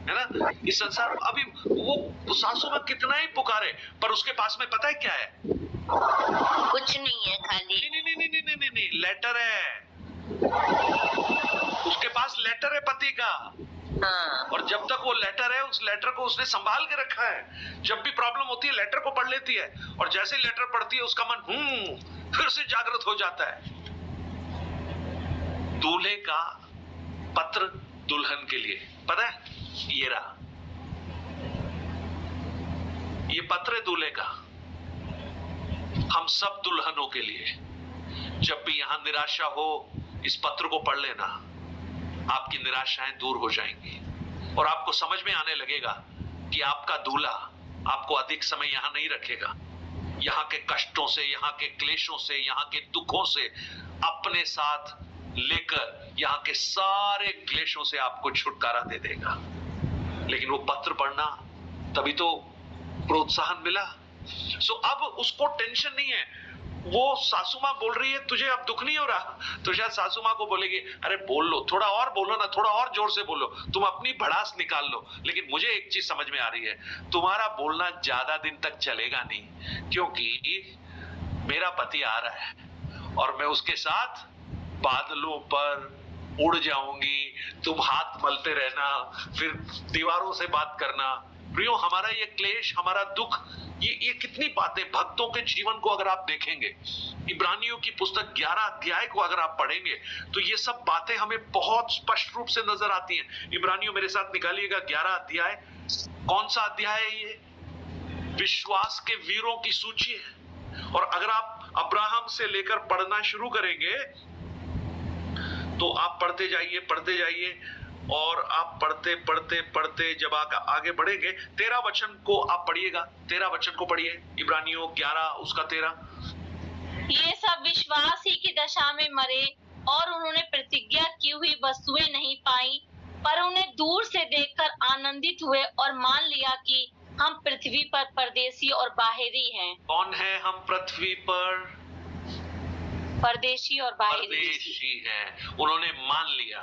है ना। इस संसार में अभी वो सासू माँ कितना ही पुकारे, पर उसके पास में पता है क्या है?
कुछ नहीं है, खाली
नहीं, लेटर है। उसके पास लेटर है पति का।
हाँ।
और जब तक वो लेटर है, उस लेटर को उसने संभाल के रखा है। जब भी प्रॉब्लम होती है लेटर को पढ़ लेती है, और जैसे लेटर पढ़ती है उसका मन फिर से जागृत हो जाता है। दूल्हे का पत्र दुल्हन के लिए, पता है? ये रहा, ये पत्र है दूल्हे का, हम सब दुल्हनों के लिए। जब भी यहां निराशा हो, इस पत्र को पढ़ लेना, आपकी निराशाएं दूर हो जाएंगी और आपको समझ में आने लगेगा कि आपका दूल्हा आपको अधिक समय यहां नहीं रखेगा। यहाँ के कष्टों से, यहाँ के क्लेशों से, यहाँ के दुखों से अपने साथ लेकर यहाँ के सारे क्लेशों से आपको छुटकारा दे देगा। लेकिन वो पत्र पढ़ना, तभी तो प्रोत्साहन मिला। सो अब उसको टेंशन नहीं है। वो सासू माँ बोल रही है तुझे अब दुख नहीं हो रहा, तो शायद सासू माँ को बोलेगी अरे बोल लो, थोड़ा और बोलो ना, थोड़ा और जोर से बोलो, तुम अपनी भड़ास निकाल लो। लेकिन मुझे एक चीज समझ में आ रही है, तुम्हारा बोलना ज्यादा दिन तक चलेगा नहीं, क्योंकि मेरा पति आ रहा है और मैं उसके साथ बादलों पर उड़ जाऊंगी। तुम हाथ मलते रहना, फिर दीवारों से बात करना। प्रियो, हमारा ये क्लेश, हमारा दुख, ये कितनी बातें भक्तों के जीवन को अगर आप देखेंगे, इब्रानियों की पुस्तक 11 अध्याय को अगर आप पढ़ेंगे तो ये सब बातें हमें बहुत स्पष्ट रूप से नजर आती हैं। इब्रानियों मेरे साथ निकालिएगा 11 अध्याय। कौन सा अध्याय है ये? विश्वास के वीरों की सूची है। और अगर आप अब्राहम से लेकर पढ़ना शुरू करेंगे तो आप पढ़ते जाइए और आप पढ़ते पढ़ते पढ़ते जब आगे बढ़ेंगे, 13 वचन को आप पढ़िएगा। 13 वचन को पढ़िए, इब्रानियों 11 उसका 13।
ये सब विश्वास ही की दशा में मरे और उन्होंने प्रतिज्ञा की हुई वस्तुएं नहीं पाई, पर उन्हें दूर से देखकर आनंदित हुए और मान लिया कि हम पृथ्वी पर परदेशी और बाहरी हैं।
कौन है हम पृथ्वी पर?
परदेशी और बाहरी
परदेशी हैं। उन्होंने मान लिया।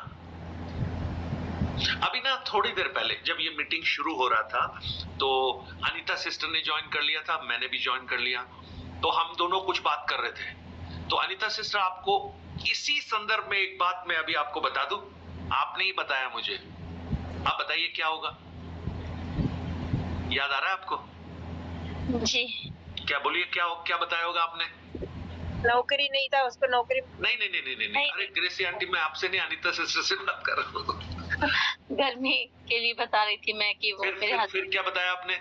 अभी ना थोड़ी देर पहले जब ये मीटिंग शुरू हो रहा था तो अनीता सिस्टर ने ज्वाइन कर लिया था, मैंने भी ज्वाइन कर लिया। तो हम दोनों कुछ बात कर रहे थे। तो अनीता सिस्टर, आपको इसी संदर्भ में एक बात मैं अभी आपको बता दूं, आपने ही बताया मुझे। आप बताइए क्या होगा? याद आ रहा है आपको?
जी।
क्या बोलिए, क्या बताया होगा आपने?
नौकरी नहीं था उसको, नौकरी
नहीं। अरे ग्रेसी आंटी, मैं आपसे नहीं, अनीता सिस्टर से बात कर रहा हूँ।
गर्मी के लिए बता रही थी मैं कि वो
फिर क्या बताया आपने?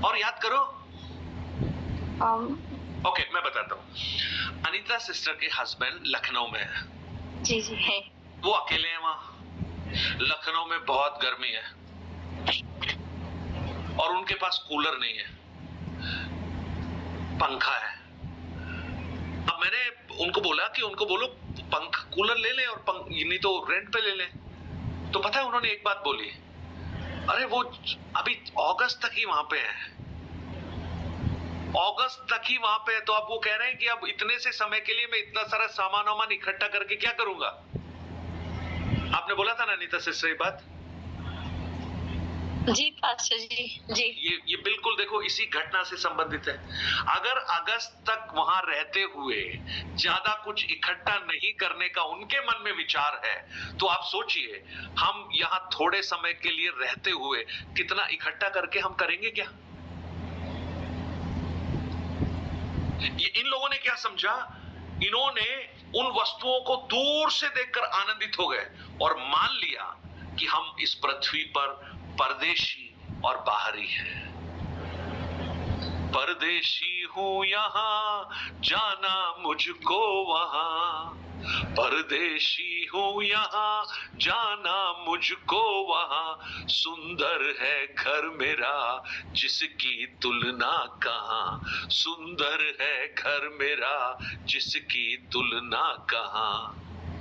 और याद करो। ओके, मैं बताता हूँ। अनीता सिस्टर के हस्बैंड लखनऊ में है।
जी है।
वो अकेले हैं वहां। लखनऊ में बहुत गर्मी है और उनके पास कूलर नहीं है, पंखा है। अब मैंने उनको बोला कि उनको बोलो कूलर ले लें और नहीं तो रेंट पे ले लें। तो पता है उन्होंने एक बात बोली, अरे वो अभी अगस्त तक ही वहां पे है, अगस्त तक ही वहां पे है, तो अब वो कह रहे हैं कि अब इतने से समय के लिए मैं इतना सारा सामान वामान इकट्ठा करके क्या करूंगा। आपने बोला था ना नीता सिस्टर ये बात।
जी पास्टर जी। जी
ये बिल्कुल देखो इसी घटना से संबंधित है। अगर अगस्त तक वहां रहते हुए ज्यादा कुछ इकट्ठा नहीं करने का उनके मन में विचार है, तो आप सोचिए हम यहां थोड़े समय के लिए रहते हुए कितना इकट्ठा करके हम करेंगे क्या। इन लोगों ने क्या समझा, इन्होंने उन वस्तुओं को दूर से देखकर आनंदित हो गए और मान लिया कि हम इस पृथ्वी पर परदेशी और बाहरी हैं। परदेशी हूं यहां जाना मुझको वहां, परदेशी हूं यहां जाना मुझको वहां, सुंदर है घर मेरा जिसकी तुलना कहां, सुंदर है घर मेरा जिसकी तुलना कहां।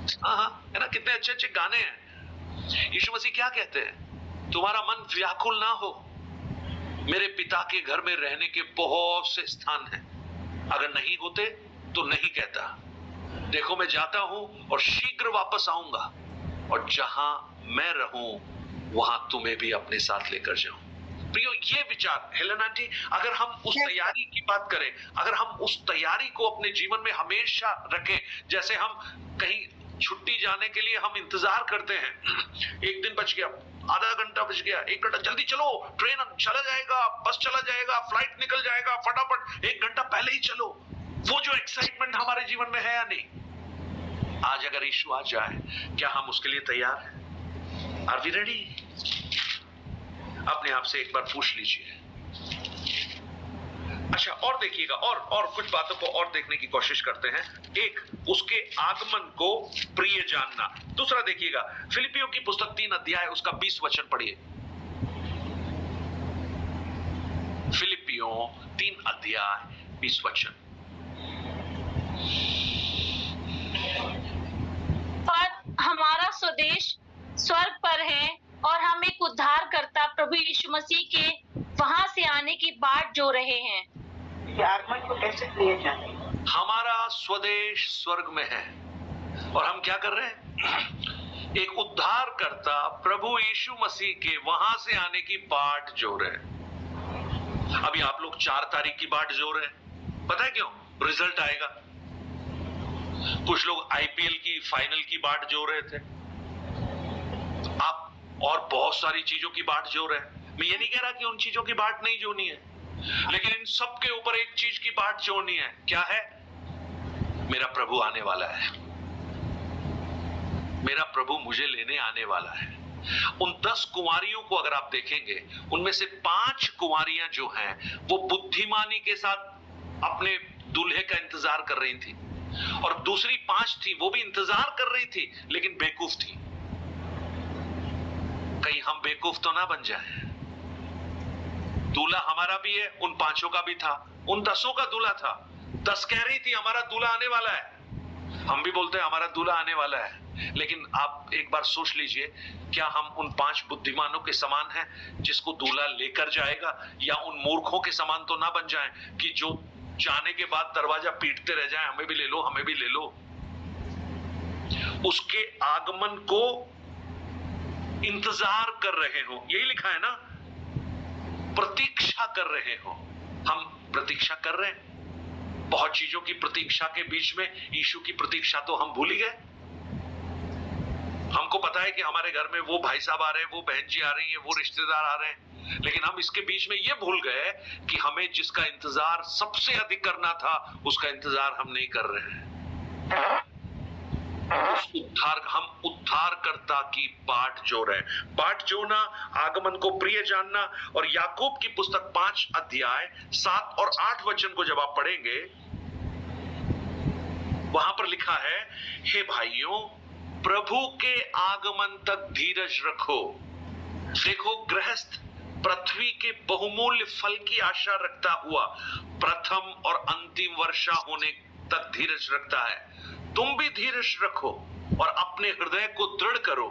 है ना, कितने अच्छे अच्छे गाने हैं। यीशु मसीह क्या कहते हैं, तुम्हारा मन व्याकुल ना हो, मेरे पिता के घर में रहने के बहुत से स्थान हैं, अगर नहीं होते तो नहीं कहता। देखो मैं जाता हूं और शीघ्र वापस आऊंगा, और जहां मैं रहूं वहां तुम्हें भी अपने साथ लेकर जाऊं। प्रियो ये विचार हेलन आंटी, अगर हम उस तैयारी की बात करें, अगर हम उस तैयारी को अपने जीवन में हमेशा रखें, जैसे हम कहीं छुट्टी जाने के लिए हम इंतजार करते हैं, एक दिन बच गया, आधा घंटा बच गया, एक घंटा, जल्दी चलो, ट्रेन चला जाएगा, बस चला जाएगा, फ्लाइट निकल जाएगा, फटाफट एक घंटा पहले ही चलो। वो जो एक्साइटमेंट हमारे जीवन में है या नहीं, आज अगर यीशु आ जाए, क्या हम उसके लिए तैयार हैं? Are we ready? अपने आप से एक बार पूछ लीजिए। अच्छा, और देखिएगा, और कुछ बातों को और देखने की कोशिश करते हैं। एक, उसके आगमन को प्रिय जानना। दूसरा देखिएगा, फिलिपियों की पुस्तक 3 अध्याय उसका 20 वचन पढ़िए। फिलिपियों 3 अध्याय 20 वचन।
पर हमारा स्वदेश स्वर्ग पर है और हम एक उद्धारकर्ता प्रभु यीशु मसीह के वहां से आने की बाट जो रहे हैं।
आगमन को कैसे किया जाए?
हमारा स्वदेश स्वर्ग में है और हम क्या कर रहे हैं, एक उद्धारकर्ता प्रभु यीशु मसीह के वहां से आने की बाट जो रहे हैं। अभी आप लोग 4 तारीख की बाट जो रहे हैं, पता है क्यों? रिजल्ट आएगा। कुछ लोग आईपीएल की फाइनल की बाट जो रहे थे, आप और बहुत सारी चीजों की बाट जो रहे हैं। मैं ये नहीं कह रहा कि उन चीजों की बाट नहीं जोनी है, लेकिन इन सब के ऊपर एक चीज की बाट जोड़नी है। क्या है? मेरा प्रभु आने वाला है, मेरा प्रभु मुझे लेने आने वाला है। उन 10 कुंवारियों को अगर आप देखेंगे, उनमें से 5 कुंवारियां जो हैं वो बुद्धिमानी के साथ अपने दूल्हे का इंतजार कर रही थी, और दूसरी 5 थी वो भी इंतजार कर रही थी लेकिन बेवकूफ थी। कहीं हम बेवकूफ तो ना बन जाए। दूल्हा हमारा भी है, उन 5 का भी था, उन 10 का दूल्हा था। 10 कह रही थी हमारा दूल्हा आने वाला है, हम भी बोलते हैं हमारा दूल्हा आने वाला है। लेकिन आप एक बार सोच लीजिए, क्या हम उन 5 बुद्धिमानों के समान हैं जिसको दूल्हा लेकर जाएगा, या उन मूर्खों के समान तो ना बन जाएं कि जो जाने के बाद दरवाजा पीटते रह जाएं, हमें भी ले लो, हमें भी ले लो। उसके आगमन को इंतजार कर रहे हो, यही लिखा है ना, प्रतीक्षा कर रहे हो। हम प्रतीक्षा कर रहे हैं। बहुत चीजों की प्रतीक्षा के बीच में यीशु की प्रतीक्षा तो हम भूल ही गए। हमको पता है कि हमारे घर में वो भाई साहब आ रहे हैं, वो बहन जी आ रही हैं, वो रिश्तेदार आ रहे हैं, लेकिन हम इसके बीच में ये भूल गए कि हमें जिसका इंतजार सबसे अधिक करना था, उसका इंतजार हम नहीं कर रहे हैं। हम उद्धारकर्ता की बाट जो रहे, बाट जोना, आगमन को प्रिय जानना। और याकूब की पुस्तक 5 अध्याय 7 और 8 वचन को जब आप पढ़ेंगे, वहां पर लिखा है, हे भाइयों, प्रभु के आगमन तक धीरज रखो। देखो, गृहस्थ पृथ्वी के बहुमूल्य फल की आशा रखता हुआ प्रथम और अंतिम वर्षा होने तक धीरज रखता है। तुम भी धीरज रखो और अपने हृदय को दृढ़ करो,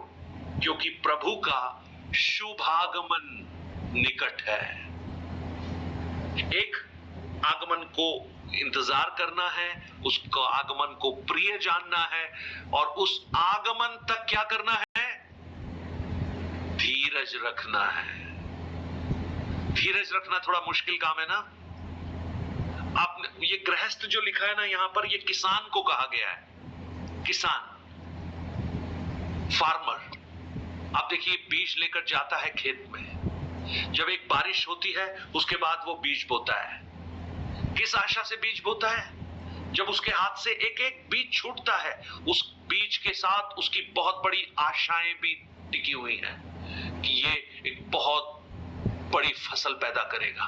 क्योंकि प्रभु का शुभागमन निकट है। एक आगमन को इंतजार करना है, उसको आगमन को प्रिय जानना है, और उस आगमन तक क्या करना है? धीरज रखना है। धीरज रखना थोड़ा मुश्किल काम है ना। आपने ये गृहस्थ जो लिखा है ना यहां पर, ये किसान को कहा गया है। किसान, फार्मर। आप देखिए बीज लेकर जाता है खेत में, जब एक बारिश होती है उसके बाद वो बीज बोता है। किस आशा से बीज बोता है? जब उसके हाथ से एक एक बीज छूटता है, उस बीज के साथ उसकी बहुत बड़ी आशाएं भी टिकी हुई हैं कि ये एक बहुत बड़ी फसल पैदा करेगा,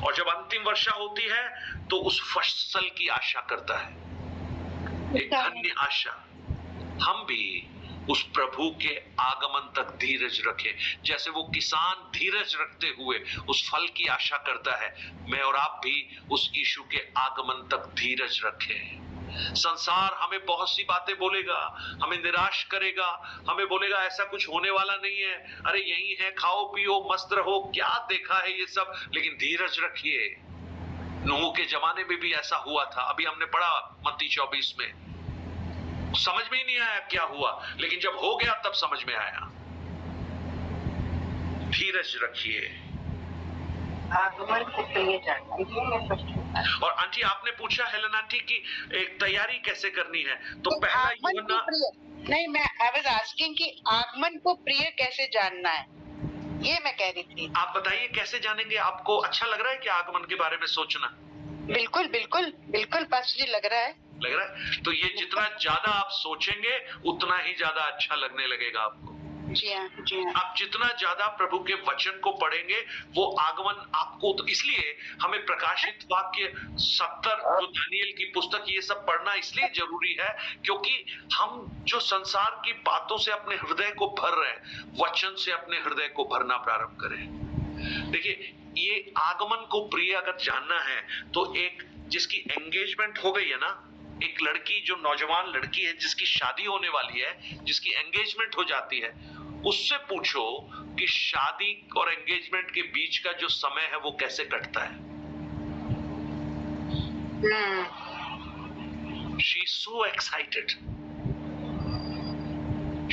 और जब अंतिम वर्षा होती है तो उस फसल की आशा करता है, एक धन्य आशा। हम भी उस प्रभु के आगमन तक धीरज रखें, जैसे वो किसान धीरज रखते हुए उस फल की आशा करता है। मैं और आप भी उस यीशु के आगमन तक धीरज रखें। संसार हमें बहुत सी बातें बोलेगा, हमें निराश करेगा, हमें बोलेगा ऐसा कुछ होने वाला नहीं है, अरे यही है, खाओ पियो मस्त रहो, क्या देखा है ये सब। लेकिन धीरज रखिए। नूह के जमाने में भी ऐसा हुआ था। अभी हमने पढ़ा मत्ती 24 में, समझ में ही नहीं आया क्या हुआ, लेकिन जब हो गया तब समझ में आया। धीरज रखिए।
आगमन को प्रिय जानना।
और आंटी आपने पूछा हेलन आंटी की एक तैयारी कैसे करनी है, तो पहला
आगमन को प्रिय नहीं, मैं आई वाज आस्किंग कि आगमन को प्रिय कैसे जानना है, ये मैं कह रही थी।
आप बताइए कैसे जानेंगे? आपको अच्छा लग रहा है कि आगमन के बारे में सोचना?
बिल्कुल बिल्कुल बिल्कुल पास्टर जी, लग रहा है।
तो ये जितना ज्यादा आप सोचेंगे उतना ही ज्यादा अच्छा लगने लगेगा आपको।
जी हाँ, जी हाँ।
आप जितना ज्यादा प्रभु के वचन को पढ़ेंगे वो आगमन आपको, तो इसलिए हमें प्रकाशित वाक्य 70 जो दानियल की पुस्तक, ये सब पढ़ना इसलिए जरूरी है क्योंकि हम जो संसार की बातों से अपने हृदय को भर रहे हैं, वचन से अपने हृदय को भरना प्रारंभ करें। देखिए ये आगमन को प्रिय अगर जानना है तो एक जिसकी एंगेजमेंट हो गई है ना, एक लड़की जो नौजवान लड़की है जिसकी शादी होने वाली है, जिसकी एंगेजमेंट हो जाती है, उससे पूछो कि शादी और एंगेजमेंट के बीच का जो समय है वो कैसे कटता है। शी इज सो एक्साइटेड,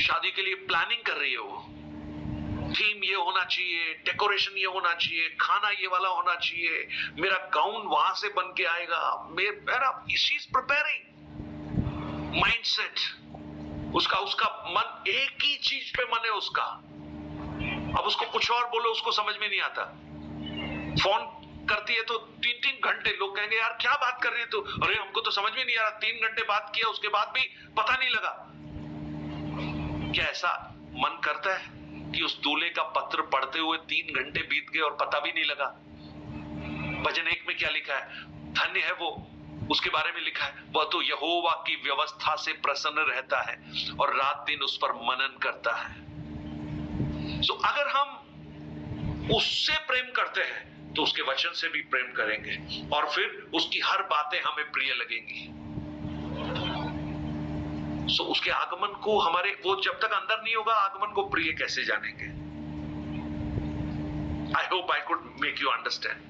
शादी के लिए प्लानिंग कर रही है वो। थीम ये होना चाहिए, डेकोरेशन ये होना चाहिए, खाना ये वाला होना चाहिए, मेरा गाउन वहां से बन के आएगा, मेरा शी इज प्रिपेयरिंग माइंडसेट। उसका मन एक ही चीज पे मन है उसका। अब उसको कुछ और बोलो उसको समझ में नहीं आता। फोन करती है तो 3-3 घंटे, लोग कहेंगे यार क्या बात कर रही है तू, अरे हमको तो समझ में नहीं आ रहा, 3 घंटे बात किया उसके बाद भी पता नहीं लगा। क्या ऐसा मन करता है कि उस दूल्हे का पत्र पढ़ते हुए 3 घंटे बीत गए और पता भी नहीं लगा? भजन 1 में क्या लिखा है? धन्य है वो, उसके बारे में लिखा है, वह तो यहोवा की व्यवस्था से प्रसन्न रहता है और रात दिन उस पर मनन करता है। सो अगर हम उससे प्रेम करते हैं तो उसके वचन से भी प्रेम करेंगे और फिर उसकी हर बातें हमें प्रिय लगेंगी। सो उसके आगमन को हमारे, वो जब तक अंदर नहीं होगा आगमन को प्रिय कैसे जानेंगे? I hope I could make you understand.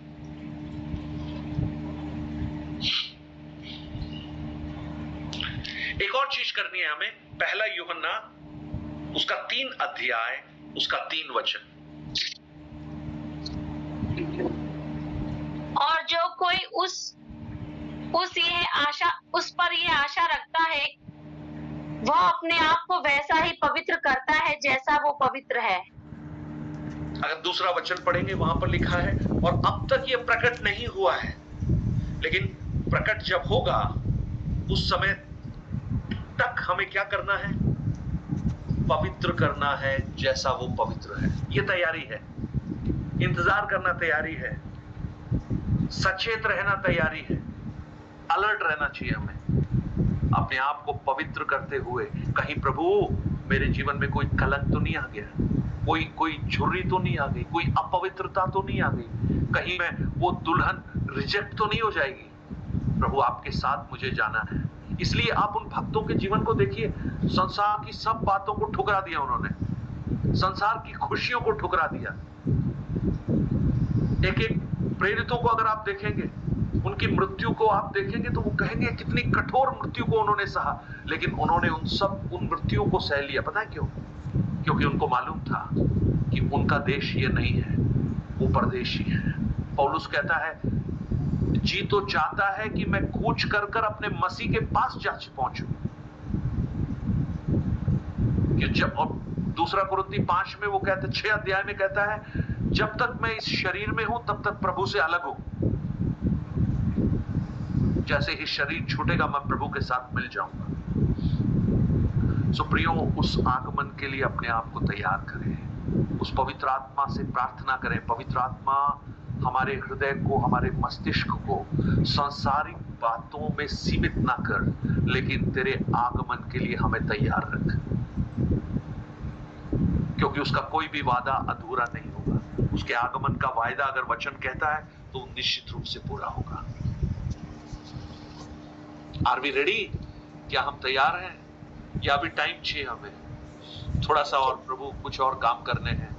एक और चीज करनी है हमें। पहला यूहन्ना उसका 3 अध्याय उसका 3 वचन।
और जो कोई उस पर ये आशा रखता है वह अपने आप को वैसा ही पवित्र करता है जैसा वो पवित्र है।
अगर दूसरा वचन पढ़ेंगे वहां पर लिखा है, और अब तक ये प्रकट नहीं हुआ है, लेकिन प्रकट जब होगा उस समय तक हमें क्या करना है? पवित्र करना है जैसा वो पवित्र है। ये तैयारी है, इंतजार करना तैयारी है, सचेत रहना तैयारी है, अलर्ट रहना चाहिए हमें अपने आप को पवित्र करते हुए। कहीं प्रभु मेरे जीवन में कोई कलंक तो नहीं आ गया, कोई झुर्री तो नहीं आ गई, कोई अपवित्रता तो नहीं आ गई, कहीं मैं वो दुल्हन रिजेक्ट तो नहीं हो जाएगी। प्रभु आपके साथ मुझे जाना है। इसलिए आप उन भक्तों के जीवन को देखिए, संसार की सब बातों को ठुकरा दिया उन्होंने। संसार की खुशियों को ठुकरा दिया। एक एक प्रेरितों को अगर आप देखेंगे, उनकी मृत्यु को आप देखेंगे तो वो कहेंगे कितनी कठोर मृत्यु को उन्होंने सहा, लेकिन उन्होंने उन मृत्युओं को सह लिया। पता है क्यों? क्योंकि उनको मालूम था कि उनका देश ये नहीं है, वो परदेशी है। पौलुस कहता है, जी तो चाहता है कि मैं कूच कर कर अपने मसीह के पास जा पहुंचूं। कि जब, और दूसरा कुरिन्थी 5 में वो कहता है, 6 अध्याय में कहता है, जब तक मैं इस शरीर में हूं तब तक प्रभु से अलग हूं, जैसे ही शरीर छूटेगा मैं प्रभु के साथ मिल जाऊंगा। सो प्रियो, उस आगमन के लिए अपने आप को तैयार करें, उस पवित्र आत्मा से प्रार्थना करें। पवित्र आत्मा हमारे हृदय को, हमारे मस्तिष्क को सांसारिक बातों में सीमित ना कर, लेकिन तेरे आगमन के लिए हमें तैयार रख, क्योंकि उसका कोई भी वादा अधूरा नहीं होगा। उसके आगमन का वायदा अगर वचन कहता है तो निश्चित रूप से पूरा होगा। Are we ready? क्या हम तैयार हैं? या अभी टाइम चाहिए हमें थोड़ा सा और, प्रभु कुछ और काम करने हैं?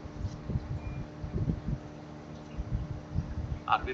Are we